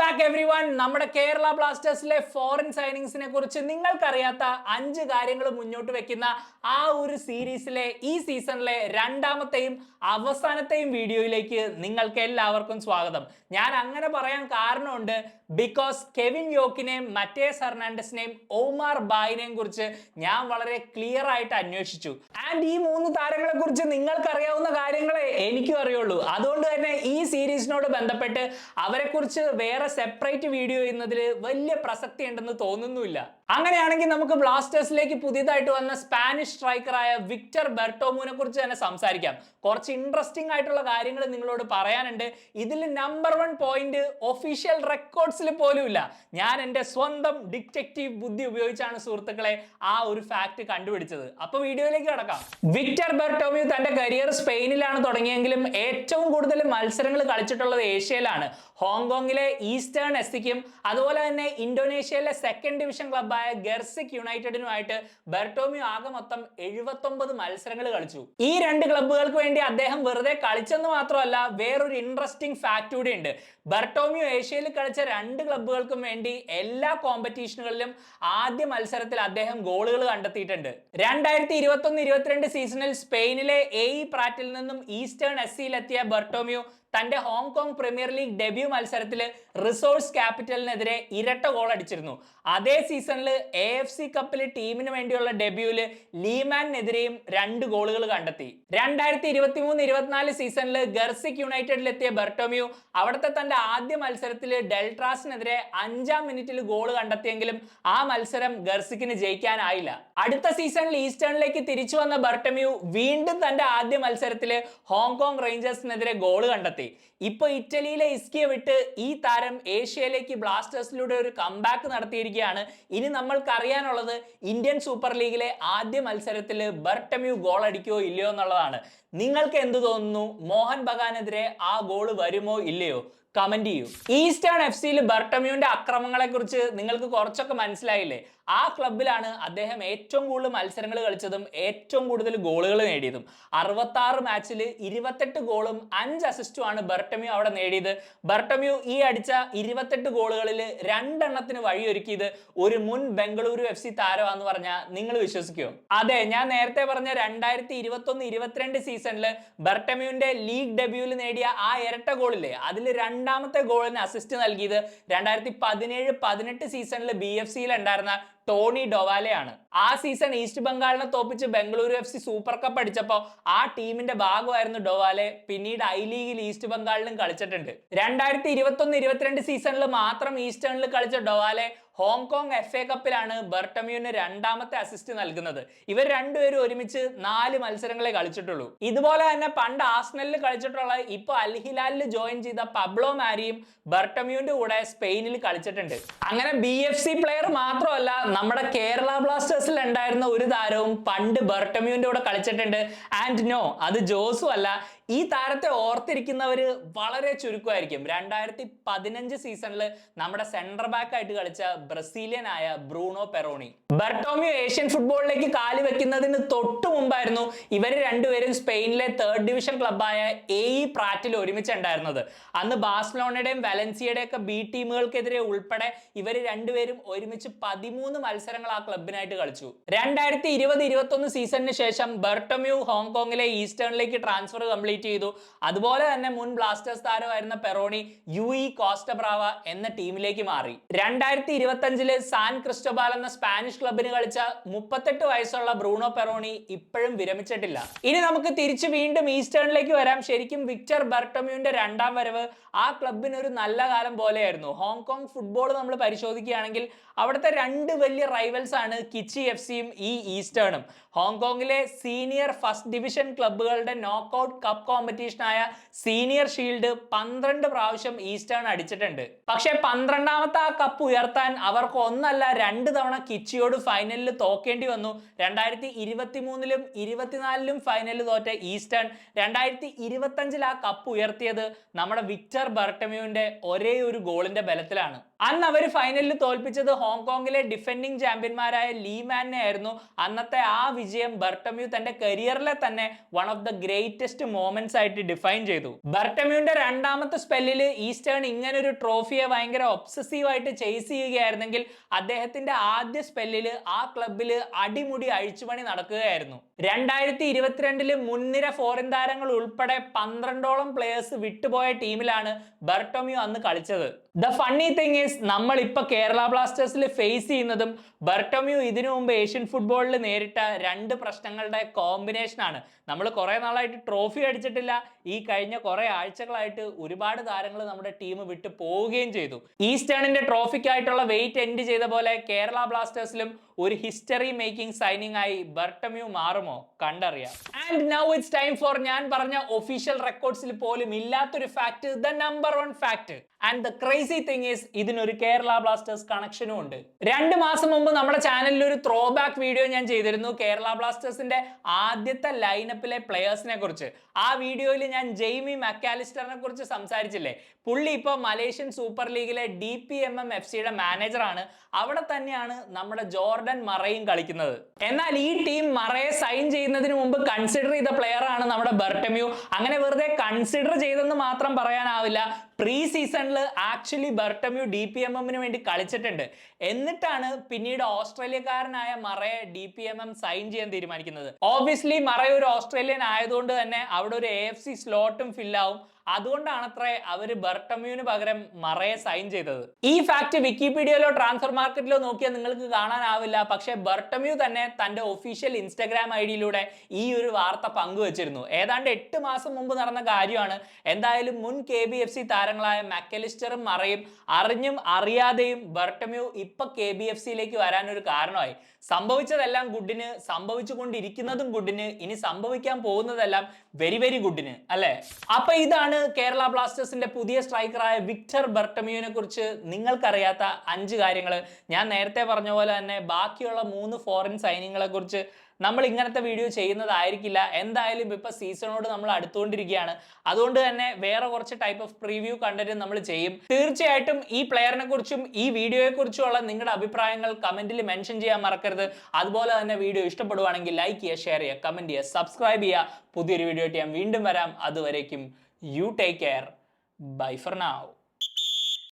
Back every one. നമ്മുടെ Kerala ബ്ലാസ്റ്റേഴ്സിലെ foreign സൈനിങ്സിനെ കുറിച്ച് നിങ്ങൾക്കറിയാത്ത 5 കാര്യങ്ങൾ മുന്നോട്ട് വെക്കുന്ന ആ ഒരു സീരീസിലെ ഈ സീസണിലെ രണ്ടാമത്തെയും അവസാനത്തെയും വീഡിയോയിലേക്ക് നിങ്ങൾക്ക് എല്ലാവർക്കും സ്വാഗതം. ഞാൻ അങ്ങനെ പറയാൻ കാരണമുണ്ട്, ബിക്കോസ് കെവിൻ യോക്കിനെയും മറ്റേസ് ഹെർണാണ്ടസിനെയും ഓമാർ ബായിനെയും കുറിച്ച് ഞാൻ വളരെ ക്ലിയർ ആയിട്ട് അന്വേഷിച്ചു. ആൻഡ് ഈ 3 താരങ്ങളെ കുറിച്ച് നിങ്ങൾക്കറിയാവുന്ന കാര്യങ്ങളെ എനിക്കും അറിയുള്ളൂ. അതുകൊണ്ട് തന്നെ ഈ സീരീസിനോട് ബന്ധപ്പെട്ട് അവരെ കുറിച്ച് വേറെ സെപ്പറേറ്റ് വീഡിയോ ചെയ്യുന്നതിൽ വലിയ പ്രസക്തി ഉണ്ടെന്ന് തോന്നുന്നില്ല. അങ്ങനെയാണെങ്കിൽ നമുക്ക് ബ്ലാസ്റ്റേഴ്സിലേക്ക് പുതിയതായിട്ട് വന്ന സ്പാനിഷ് സ്ട്രൈക്കറായ വിക്ടർ ബെർട്ടോമുവിനെ കുറിച്ച് തന്നെ സംസാരിക്കാം. കുറച്ച് ഇൻട്രസ്റ്റിംഗ് ആയിട്ടുള്ള കാര്യങ്ങൾ നിങ്ങളോട് പറയാനുണ്ട്. ഇതിൽ നമ്പർ 1 പോയിന്റ് ഒഫീഷ്യൽ റെക്കോർഡ്സിൽ പോലും ഇല്ല. ഞാൻ എൻ്റെ സ്വന്തം ഡിറ്റക്റ്റീവ് ബുദ്ധി ഉപയോഗിച്ചാണ് സുഹൃത്തുക്കളെ ആ ഒരു ഫാക്ട് കണ്ടുപിടിച്ചത്. അപ്പൊ വീഡിയോയിലേക്ക് കടക്കാം. വിക്ടർ ബെർട്ടോമ്യു തന്റെ കരിയർ സ്പെയിനിലാണ് തുടങ്ങിയെങ്കിലും ഏറ്റവും കൂടുതൽ മത്സരങ്ങൾ കളിച്ചിട്ടുള്ളത് ഏഷ്യയിലാണ്. ഹോങ്കോങ്ങിലെ ഈസ്റ്റേൺ എസ്സിക്കും അതുപോലെ തന്നെ ഇന്തോനേഷ്യയിലെ സെക്കൻഡ് ഡിവിഷൻ ക്ലബ്ബായ ഗെർസിക് യുണൈറ്റഡിനുമായിട്ട് ബെർട്ടോമ്യു ആകെ മൊത്തം 79 മത്സരങ്ങൾ കളിച്ചു. ഈ 2 ക്ലബ്ബുകൾക്ക് വേണ്ടി അദ്ദേഹം വെറുതെ കളിച്ചെന്ന് മാത്രമല്ല, വേറൊരു ഇൻട്രസ്റ്റിംഗ് ഫാക്ട് കൂടി ഉണ്ട്. ബെർട്ടോമ്യു ഏഷ്യയിൽ കളിച്ച 2 ക്ലബ്ബുകൾക്കും വേണ്ടി എല്ലാ കോമ്പറ്റീഷനുകളിലും ആദ്യ മത്സരത്തിൽ അദ്ദേഹം ഗോളുകൾ കണ്ടെത്തിയിട്ടുണ്ട്. 2021-22 സീസണിൽ സ്പെയിനിലെ എഇ പ്രാറ്റിൽ നിന്നും ഈസ്റ്റേൺ എസ്സിയിലെത്തിയ ബെർട്ടോമ്യു തന്റെ ഹോങ്കോങ് പ്രീമിയർ ലീഗ് ഡെബ്യൂ മത്സരത്തിൽ റിസോഴ്സ് ക്യാപിറ്റലിനെതിരെ ഇരട്ട ഗോൾ അടിച്ചിരുന്നു. അതേ സീസണിൽ AFC കപ്പിൽ ടീമിന് വേണ്ടിയുള്ള ഡെബ്യൂല് ലീമാനെതിരെയും 2 ഗോളുകൾ കണ്ടെത്തി. 2023-24 സീസണിൽ ഗെർസിക് യുണൈറ്റഡിലെത്തിയ ബെർട്ടോമ്യു അവിടുത്തെ തന്റെ ആദ്യ മത്സരത്തിൽ ഡെൽട്രാസിനെതിരെ 5-ാം മിനിറ്റിൽ ഗോൾ കണ്ടെത്തിയെങ്കിലും ആ മത്സരം ഗെർസിക്കിന് ജയിക്കാനായില്ല. അടുത്ത സീസണിൽ ഈസ്റ്റേണിലേക്ക് തിരിച്ചു വന്ന ബെർട്ടോമ്യു വീണ്ടും തന്റെ ആദ്യ മത്സരത്തിൽ ഹോങ്കോങ് റേഞ്ചേഴ്സിനെതിരെ ഗോൾ കണ്ടെത്തി. ഇപ്പൊ ഇറ്റലിയിലെ ഇസ്കിയെ വിട്ട് ഈ താരം ഏഷ്യയിലേക്ക് ബ്ലാസ്റ്റേഴ്സിലൂടെ ഒരു കംബാക്ക് നടത്തിയിരിക്കുകയാണ്. ഇനി നമ്മൾക്ക് അറിയാനുള്ളത് ഇന്ത്യൻ സൂപ്പർ ലീഗിലെ ആദ്യ മത്സരത്തിൽ ബെർട്ടോമ്യു ഗോൾ അടിക്കുകയോ ഇല്ലയോ എന്നുള്ളതാണ്. നിങ്ങൾക്ക് എന്ത് തോന്നുന്നു? മോഹൻ ബഗാനെതിരെ ആ ഗോൾ വരുമോ ഇല്ലയോ? കമന്റ് ചെയ്യൂ. ഈസ്റ്റേൺ എഫ്സിയിൽ ബെർട്ടോമ്യുവിന്റെ അക്രമങ്ങളെ കുറിച്ച് നിങ്ങൾക്ക് കുറച്ചൊക്കെ മനസ്സിലായില്ലേ? ആ ക്ലബിലാണ് അദ്ദേഹം ഏറ്റവും കൂടുതൽ മത്സരങ്ങൾ കളിച്ചതും ഏറ്റവും കൂടുതൽ ഗോളുകൾ നേടിയതും. 66 മാച്ചിൽ 28 ഗോളും 5 അസിസ്റ്റും ആണ് ബെർട്ടോമ്യു അവിടെ നേടിയത്. ബെർട്ടോമ്യു ഈ അടിച്ച 28 ഗോളുകളിൽ 2 എണ്ണത്തിന് വഴിയൊരുക്കിയത് ഒരു മുൻ ബംഗളൂരു FC താരമാണെന്ന് പറഞ്ഞാൽ നിങ്ങൾ വിശ്വസിക്കുമോ? അതെ, ഞാൻ നേരത്തെ പറഞ്ഞ 2021-22 സീസണിൽ ബെർട്ടോമ്യുവിന്റെ ലീഗ് ഡെബ്യൂവിൽ നേടിയ ആ ഇരട്ട ഗോളില്ലേ, അതിൽ 2ാമത്തെ ഗോളിന് അസിസ്റ്റ് നൽകിയത് 2017-18 സീസണിൽ BFCയിൽ ഉണ്ടായിരുന്ന ടോണി ഡൊവാലെയാണ്. ആ സീസൺ ഈസ്റ്റ് ബംഗാളിനെ തോപ്പിച്ച് ബംഗളൂരു FC സൂപ്പർ കപ്പ് അടിച്ചപ്പോൾ ആ ടീമിന്റെ ഭാഗമായിരുന്നു ഡൊവാലെ. പിന്നീട് ഐ ലീഗിൽ ഈസ്റ്റ് ബംഗാളിലും കളിച്ചിട്ടുണ്ട്. 2021-22 സീസണിൽ മാത്രം ഈസ്റ്റേണിൽ കളിച്ച ഡൊവാലെ ഹോങ്കോങ് FA കപ്പിലാണ് ബെർട്ടോമ്യുവിന് 2ാമത്തെ അസിസ്റ്റ് നൽകുന്നത്. ഇവർ രണ്ടുപേരും ഒരുമിച്ച് 4 മത്സരങ്ങളെ കളിച്ചിട്ടുള്ളൂ. ഇതുപോലെ തന്നെ പണ്ട് ആസ്നലിൽ കളിച്ചിട്ടുള്ള ഇപ്പൊ അൽ ഹിലാലിൽ ജോയിൻ ചെയ്ത പബ്ലോ മാരിയും ബെർട്ടോമ്യുവിന്റെ കൂടെ സ്പെയിനിൽ കളിച്ചിട്ടുണ്ട്. അങ്ങനെ BFC പ്ലെയർ മാത്രമല്ല, നമ്മുടെ കേരള ബ്ലാസ്റ്റേഴ്സിൽ ഉണ്ടായിരുന്ന ഒരു താരവും പണ്ട് ബെർട്ടോമ്യുവിന്റെ കൂടെ കളിച്ചിട്ടുണ്ട്. ആൻഡ് നോ, അത് ജോസു അല്ല. ഈ താരത്തെ ഓർത്തിരിക്കുന്നവര് വളരെ ചുരുക്കമായിരിക്കും. 2015 സീസണിൽ നമ്മുടെ സെന്റർ ബാക്ക് ആയിട്ട് കളിച്ച ബ്രസീലിയനായ ബ്രൂണോ പെറോണി. ബെർട്ടോമ്യു ഏഷ്യൻ ഫുട്ബോളിലേക്ക് കാല് വെക്കുന്നതിന് തൊട്ടു മുമ്പായിരുന്നു ഇവർ രണ്ടുപേരും സ്പെയിനിലെ 3rd ഡിവിഷൻ ക്ലബ്ബായ എഇ പ്രാറ്റിൽ ഒരുമിച്ചുണ്ടായിരുന്നത്. അന്ന് ബാഴ്സലോണയുടെയും വാലൻസിയയുടെയും ഒക്കെ B ടീമുകൾക്കെതിരെ ഉൾപ്പെടെ ഇവർ രണ്ടുപേരും ഒരുമിച്ച് 13 മത്സരങ്ങൾ ആ ക്ലബിനായിട്ട് കളിച്ചു. 2020-21 സീസണിന് ശേഷം ബെർട്ടോമ്യു ഹോങ്കോങ്ങിലെ ഈസ്റ്റേണിലേക്ക് ട്രാൻസ്ഫർ കംപ്ലീറ്റ് ചെയ്തു. അതുപോലെ തന്നെ മുൻ ബ്ലാസ്റ്റേഴ്സ് താരമായിരുന്ന പെറോണി UE കോസ്റ്റ ബ്രാവ എന്ന ടീമിലേക്ക് മാറി. 2025 സാൻ ക്രിസ്റ്റോബാൽ എന്ന സ്പാനിഷ് ക്ലബിന് കളിച്ച 38 വയസ്സുള്ള ബ്രൂണോ പെറോണി ഇപ്പോഴും വിരമിച്ചിട്ടില്ല. ഇനി നമുക്ക് തിരിച്ചു വീണ്ടും ഈസ്റ്റേണിലേക്ക് വരാം. ശരിക്കും വിക്ടർ ബെർട്ടോമ്യുവിന്റെ 2ാം വരവ് ആ ക്ലബിന് ഒരു നല്ല കാലം പോലെയായിരുന്നു. ഹോങ്കോങ് ഫുട്ബോൾ നമ്മൾ പരിശോധിക്കുകയാണെങ്കിൽ അവിടുത്തെ 2 വലിയ റൈവൽസ് ആണ് കിച്ചി FCയും ഈ ഈസ്റ്റേണും. ഹോങ്കോങ്ങിലെ സീനിയർ ഫസ്റ്റ് ഡിവിഷൻ ക്ലബ്ബുകളുടെ നോക്കൌട്ട് കപ്പ് കോമ്പറ്റീഷനായ സീനിയർ ഷീൽഡ് 12 പ്രാവശ്യം ഈസ്റ്റേൺ അടിച്ചിട്ടുണ്ട്. പക്ഷേ 12ാമത്തെ ആ കപ്പ് ഉയർത്താൻ അവർക്ക് ഒന്നല്ല 2 തവണ കിച്ചിയോട് ഫൈനലിൽ തോക്കേണ്ടി വന്നു. 2023-ലും 24-ലും ഫൈനലിൽ തോറ്റ ഈസ്റ്റേൺ 2025 ആ കപ്പ് ഉയർത്തിയത് നമ്മുടെ വിക്ടർ ബെർട്ടോമ്യുവിന്റെ ഒരേ ഒരു ഗോളിന്റെ ബലത്തിലാണ്. അന്ന് അവർ ഫൈനലിൽ തോൽപ്പിച്ചത് ഹോങ്കോങ്ങിലെ ഡിഫെൻഡിംഗ് ചാമ്പ്യന്മാരായ ലീമാനെ ആയിരുന്നു. അന്നത്തെ ആ വിജയം ബെർട്ടോമ്യു തന്റെ കരിയറിലെ തന്നെ one of the greatest moment moments ആയിട്ട് ഡിഫൈൻ ചെയ്തു. ബർട്ടമ്യൂന്റെ രണ്ടാമത്തെ സ്പെല്ലിൽ ഈസ്റ്റേൺ ഇങ്ങനെ ഒരു ട്രോഫിയെ ഭയങ്കര ഒബ്സസീവ് ആയിട്ട് ചേസ് ചെയ്യുകയായിരുന്നെങ്കിൽ അദ്ദേഹത്തിന്റെ ആദ്യ സ്പെല്ലിൽ ആ ക്ലബിൽ അടിമുടി അഴിച്ചുപണി നടക്കുകയായിരുന്നു. 2022 മുൻനിര ഫോറിൻ താരങ്ങൾ ഉൾപ്പെടെ 12ഓളം പ്ലേയേഴ്സ് വിട്ടുപോയ ടീമിലാണ് ബർട്ടമ്യൂ അന്ന് കളിച്ചത്. ദ ഫണ്ണി തിങ് ഈസ് നമ്മൾ ഇപ്പൊ കേരള ബ്ലാസ്റ്റേഴ്സിൽ ഫേസ് ചെയ്യുന്നതും ബർട്ടമ്യൂ ഇതിനു മുമ്പ് ഏഷ്യൻ ഫുട്ബോളിൽ നേരിട്ട രണ്ട് പ്രശ്നങ്ങളുടെ കോമ്പിനേഷൻ ആണ്. നമ്മൾ കുറെ നാളായിട്ട് ട്രോഫി അടിച്ചിട്ടില്ല. ഈ കഴിഞ്ഞ കുറെ ആഴ്ചകളായിട്ട് ഒരുപാട് താരങ്ങൾ നമ്മുടെ ടീം വിട്ടു പോവുകയും ചെയ്തു. ഈസ്റ്റേണിന്റെ ട്രോഫിക്കായിട്ടുള്ള വെയിറ്റ് എൻഡ് ചെയ്ത പോലെ കേരള ബ്ലാസ്റ്റേഴ്സിലും ഒരു ഹിസ്റ്ററി മേക്കിംഗ് സൈനിങ് ആയി ബർട്ടമ്യൂ മാറുമോ? കണ്ടറിയാം. And now it's time for ഞാൻ പറഞ്ഞ ഒഫീഷ്യൽ റെക്കോർഡ്സിൽ പോലും ഇല്ലാത്തൊരു fact, the number 1 fact. And the crazy thing is ഇതിനൊരു കേരള ബ്ലാസ്റ്റേഴ്സ് കണക്ഷനും ഉണ്ട്. 2 മാസം മുമ്പ് നമ്മുടെ ചാനലിൽ ഒരു ത്രോ ബാക്ക് വീഡിയോ ഞാൻ ചെയ്തിരുന്നു കേരള ബ്ലാസ്റ്റേഴ്സിന്റെ ആദ്യത്തെ ലൈനപ്പിലെ പ്ലെയേഴ്സിനെ കുറിച്ച്. ആ വീഡിയോയിൽ ഞാൻ ജെയ്മി മക്കാലിസ്റ്ററിനെ കുറിച്ച് സംസാരിച്ചില്ലേ. പുള്ളി ഇപ്പോൾ മലേഷ്യൻ സൂപ്പർ ലീഗിലെ DPMM FCയുടെ മാനേജറാണ്. അവിടെ തന്നെയാണ് നമ്മുടെ ജോർഡൻ മറയും കളിക്കുന്നത്. എന്നാൽ ഈ ടീം മറയെ സൈൻ ചെയ്യുന്നതിന് മുമ്പ് കൺസിഡർ ചെയ്ത പ്ലെയർ ആണ് നമ്മുടെ ബർട്ടമ്യൂ. അങ്ങനെ വെറുതെ കൺസിഡർ ചെയ്തെന്ന് മാത്രം പറയാനാവില്ല. പ്രീ സീസണിൽ ആക്ച്വലി ബർട്ടമ്യൂ DPMMന് വേണ്ടി കളിച്ചിട്ടുണ്ട്. എന്നിട്ടാണ് പിന്നീട് ഓസ്ട്രേലിയക്കാരനായ മറയെ DPMM സൈൻ ചെയ്യാൻ തീരുമാനിക്കുന്നത്. ഓബ്വിയസ്ലി മറ ഒരു ഓസ്ട്രേലിയൻ ആയതുകൊണ്ട് തന്നെ അവിടെ ഒരു AFC സ്ലോട്ടും ഫില്ലാവും. അതുകൊണ്ടാണത്രേ അവര് ബർട്ടമ്യൂവിന് പകരം മറയെ സൈൻ ചെയ്തത്. ഈ ഫാക്ട് വിക്കിപീഡിയയിലോ ട്രാൻസ്ഫർ മാർക്കറ്റിലോ നോക്കിയാൽ നിങ്ങൾക്ക് കാണാനാവില്ല. പക്ഷേ ബർട്ടമ്യൂ തന്നെ തന്റെ ഒഫീഷ്യൽ ഇൻസ്റ്റാഗ്രാം ID-യിലൂടെ ഈ ഒരു വാർത്ത പങ്കുവച്ചിരുന്നു. ഏതാണ്ട് 8 മാസം മുമ്പ് നടന്ന കാര്യമാണ്. എന്തായാലും മുൻ KBFC താരങ്ങളായ മക്കലിസ്റ്ററും മറയും അറിഞ്ഞും അറിയാതെയും ബർട്ടമ്യൂ ഇപ്പൊ KBFCയിലേക്ക് വരാൻ ഒരു കാരണമായി. സംഭവിച്ചതെല്ലാം ഗുഡിന്, സംഭവിച്ചുകൊണ്ടിരിക്കുന്നതും ഗുഡിന്, ഇനി സംഭവിക്കാൻ പോകുന്നതെല്ലാം വെരി വെരി ഗുഡിന് അല്ലേ? അപ്പൊ ഇതാണ് കേരള ബ്ലാസ്റ്റേഴ്സിന്റെ പുതിയ സ്ട്രൈക്കറായ വിക്ടർ ബർട്ടമ്യൂവിനെ കുറിച്ച് നിങ്ങൾക്കറിയാത്ത 5 കാര്യങ്ങൾ. ഞാൻ നേരത്തെ പറഞ്ഞ പോലെ തന്നെ ബാക്കിയുള്ള 3 ഫോറിൻ സൈനിങ്ങളെ കുറിച്ച് നമ്മൾ ഇങ്ങനത്തെ വീഡിയോ ചെയ്യുന്നതായിരിക്കില്ല. എന്തായാലും ഇപ്പൊ സീസണോട് നമ്മൾ അടുത്തുകൊണ്ടിരിക്കുകയാണ്. അതുകൊണ്ട് തന്നെ വേറെ കുറച്ച് ടൈപ്പ് ഓഫ് പ്രീവ്യൂ കണ്ടന്റ് നമ്മൾ ചെയ്യും. തീർച്ചയായിട്ടും ഈ പ്ലെയറിനെ കുറിച്ചും ഈ വീഡിയോയെ കുറിച്ചുള്ള നിങ്ങളുടെ അഭിപ്രായങ്ങൾ കമന്റിൽ മെൻഷൻ ചെയ്യാൻ മറക്കരുത്. അതുപോലെ തന്നെ വീഡിയോ ഇഷ്ടപ്പെടുവാണെങ്കിൽ ലൈക്ക് ചെയ്യുക, ഷെയർ ചെയ്യുക, കമന്റ് ചെയ്യുക, സബ്സ്ക്രൈബ് ചെയ്യുക. പുതിയൊരു വീഡിയോ ആയിട്ട് ഞാൻ വീണ്ടും വരാം. അതുവരേക്കും you take care. Bye for now.